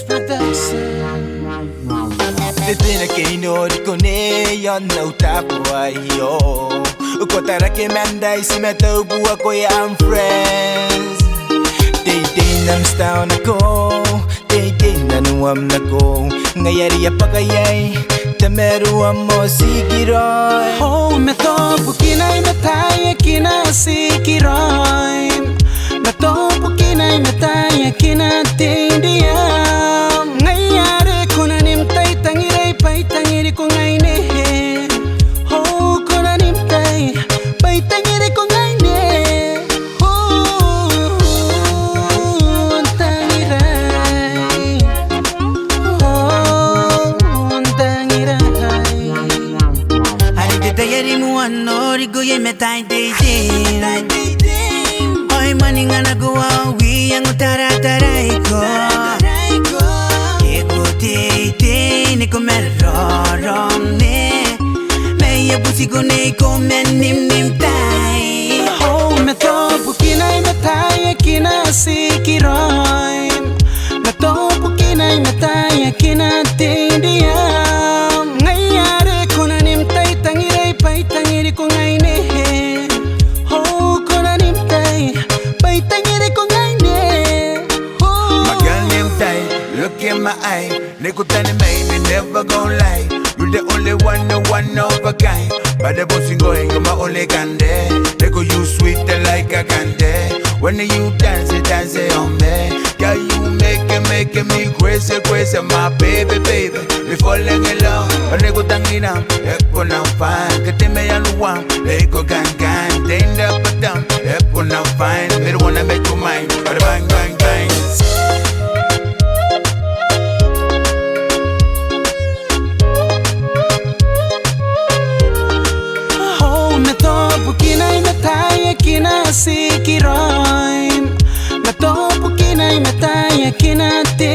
Production. Desde que no recone yo no tapo yo. Ukotara que manda y si me topo ako I'm friends. Day nam style na ko, day na nuam na ko. Ngayari apakayay, tameru amo sigiroy. Oh, me topo kinay mataya kina sigiroy. Me topo kinay mataya kina tindiam. Ngayari ko na nimtay tangiray pay tangiri ko ngay ne. Oh, ko na nimtay pay tangiri ko ngay ne. Oh, tangiray. Oh, tangiray. Hari de tayari muano rigo ye metai de din. Oi maninga na go wi yang utara tarai ko. Ego te ne ko merrom ne. Me ye busi go ne ko men nim tai. Oh, me topo kinay mataya kina sikiroy. Me topo kinay mataya kina tindiam. Ngayari ko na nimtay tangiray pay tangiri ko ngay ne. Oh, ko na nimtay pay tangiri ko ngay ne. Oh, My girl named Ty, look in my eye. Nikutani made me never gon' lie. You the only one, the one of a kind. But the bossy going, you're my only candle. Nigga, you sweet like a candy. When you dance it on me. Girl, you making me crazy, my baby. We falling in love. But nigga, tangina, epo na fine. Katime ya luwa, nigga gang. Tained up a dump, epo na fine. Me don't wanna make you mine, but bang. oh, me topo kinay mataya kina sikiroy. Me topo kinay mataya kina tindiam.